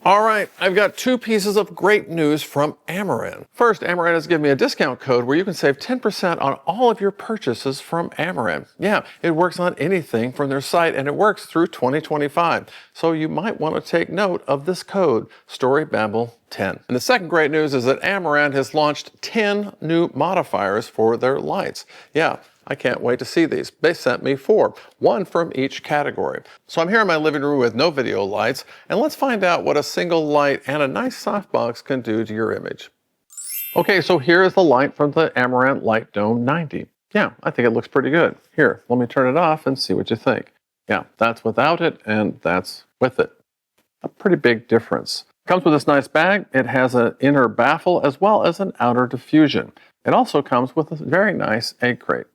All right, I've got two pieces of great news from Amaran. First, Amaran has given me a discount code where you can save 10% on all of your purchases from Amaran. Yeah, it works on anything from their site and it works through 2025. So you might want to take note of this code, storybabble 10. And the second great news is that Amaran has launched 10 new modifiers for their lights. Yeah, I can't wait to see these. They sent me 4, one from each category. So I'm here in my living room with no video lights, and let's find out what a single light and a nice softbox can do to your image. Okay, so here is the light from the Amaran OctaDome 90. Yeah, I think it looks pretty good. Here, let me turn it off and see what you think. Yeah, that's without it, and that's with it. A pretty big difference. Comes with this nice bag. It has an inner baffle as well as an outer diffusion. It also comes with a very nice egg crate.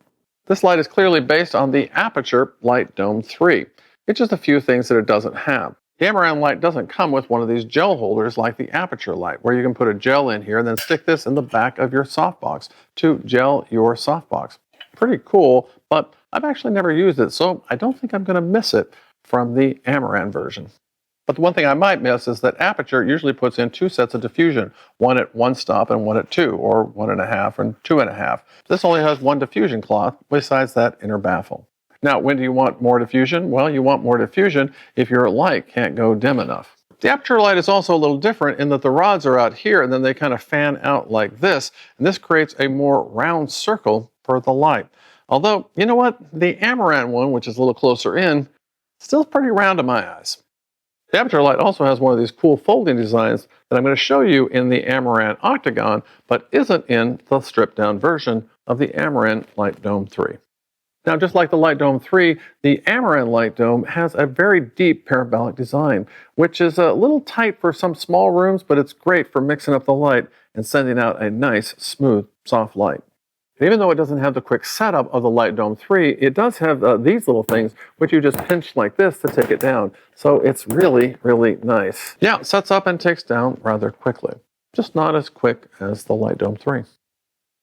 This light is clearly based on the Aperture OctaDome 3. It's just a few things that it doesn't have. The Amaran light doesn't come with one of these gel holders like the Aperture light, where you can put a gel in here and then stick this in the back of your softbox to gel your softbox. Pretty cool, but I've actually never used it, so I don't think I'm going to miss it from the Amaran version. But the one thing I might miss is that Aperture usually puts in 2 sets of diffusion, one at 1 stop and one at 2, or 1.5 and 2.5. This only has 1 diffusion cloth besides that inner baffle. Now, when do you want more diffusion? Well, you want more diffusion if your light can't go dim enough. The Aperture light is also a little different in that the rods are out here and then they kind of fan out like this, and this creates a more round circle for the light. Although, you know what? The Amaran one, which is a little closer in, still pretty round to my eyes. The Aperture light also has one of these cool folding designs that I'm going to show you in the Amaran Octagon, but isn't in the stripped-down version of the Amaran OctaDome 3. Now, just like the OctaDome 3, the Amaran OctaDome has a very deep parabolic design, which is a little tight for some small rooms, but it's great for mixing up the light and sending out a nice, smooth, soft light. Even though it doesn't have the quick setup of the OctaDome 3, it does have these little things, which you just pinch like this to take it down. So it's really, really nice. Yeah, it sets up and takes down rather quickly. Just not as quick as the OctaDome 3.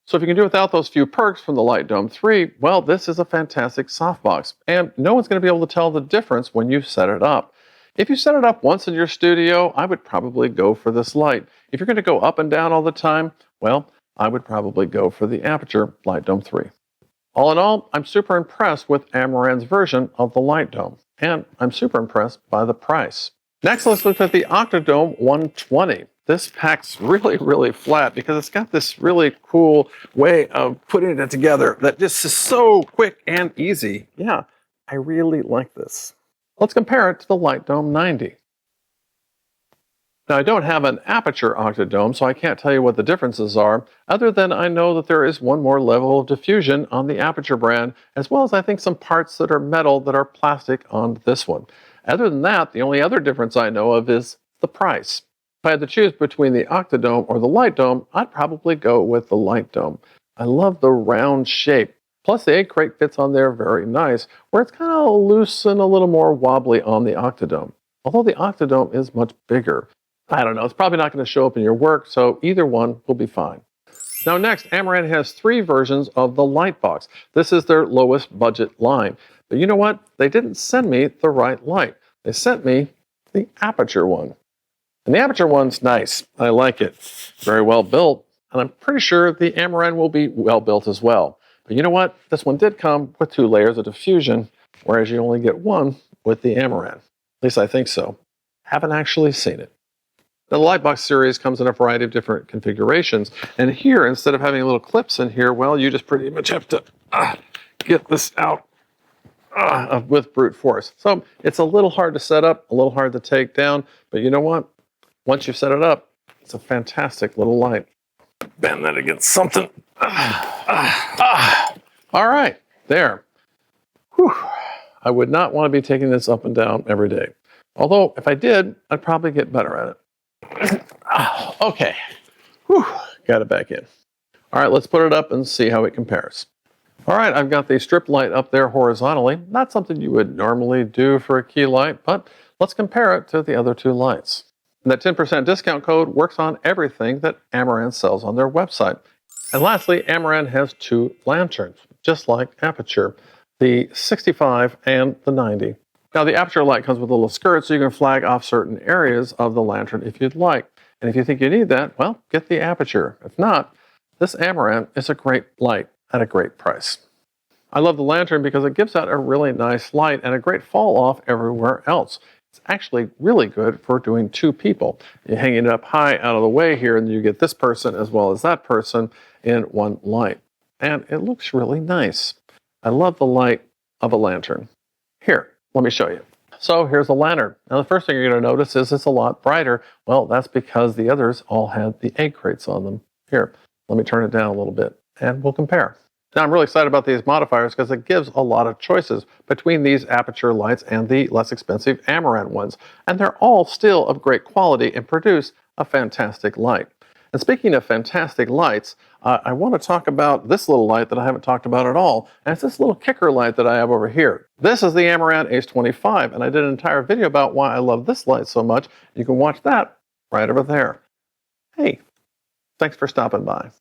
So if you can do without those few perks from the OctaDome 3, well, this is a fantastic softbox. And no one's going to be able to tell the difference when you set it up. If you set it up once in your studio, I would probably go for this light. If you're going to go up and down all the time, well, I would probably go for the Aperture OctaDome 3. All in all, I'm super impressed with Amaran's version of the OctaDome, and I'm super impressed by the price. Next, let's look at the OctaDome 120. This pack's really, really flat because it's got this really cool way of putting it together that just is so quick and easy. Yeah, I really like this. Let's compare it to the OctaDome 90. Now, I don't have an Aperture OctaDome, so I can't tell you what the differences are, other than I know that there is one more level of diffusion on the Aperture brand, as well as I think some parts that are metal that are plastic on this one. Other than that, the only other difference I know of is the price. If I had to choose between the OctaDome or the OctaDome, I'd probably go with the OctaDome. I love the round shape. Plus, the egg crate fits on there very nice, where it's kind of loose and a little more wobbly on the OctaDome. Although the OctaDome is much bigger. I don't know, it's probably not going to show up in your work, so either one will be fine. Now next, Amaran has 3 versions of the Lightbox. This is their lowest budget line. But you know what? They didn't send me the right light. They sent me the Aperture one. And the Aperture one's nice. I like it. Very well built. And I'm pretty sure the Amaran will be well built as well. But you know what? This one did come with 2 layers of diffusion, whereas you only get 1 with the Amaran. At least I think so. Haven't actually seen it. Now, the Lightbox series comes in a variety of different configurations. And here, instead of having little clips in here, well, you just pretty much have to get this out with brute force. So it's a little hard to set up, a little hard to take down. But you know what? Once you set it up, it's a fantastic little light. Bend that against something. All right, there. Whew. I would not want to be taking this up and down every day. Although, if I did, I'd probably get better at it. Okay, whew, got it back in. All right, let's put it up and see how it compares. All right, I've got the strip light up there horizontally. Not something you would normally do for a key light, but let's compare it to the other 2 lights. And that 10% discount code works on everything that Amaran sells on their website. And lastly, Amaran has 2 lanterns, just like Aperture, the 65 and the 90. Now the aperture light comes with a little skirt so you can flag off certain areas of the lantern if you'd like. And if you think you need that, well, get the aperture. If not, this Amaran is a great light at a great price. I love the lantern because it gives out a really nice light and a great fall off everywhere else. It's actually really good for doing two people. You hang it up high out of the way here and you get this person as well as that person in one light. And it looks really nice. I love the light of a lantern. Here, let me show you. So here's a lantern. Now the first thing you're going to notice is it's a lot brighter. Well, that's because the others all had the egg crates on them. Here, let me turn it down a little bit and we'll compare. Now I'm really excited about these modifiers because it gives a lot of choices between these aperture lights and the less expensive Amaran ones. And they're all still of great quality and produce a fantastic light. And speaking of fantastic lights, I want to talk about this little light that I haven't talked about at all. And it's this little kicker light that I have over here. This is the Amaran Ace 25, and I did an entire video about why I love this light so much. You can watch that right over there. Hey, thanks for stopping by.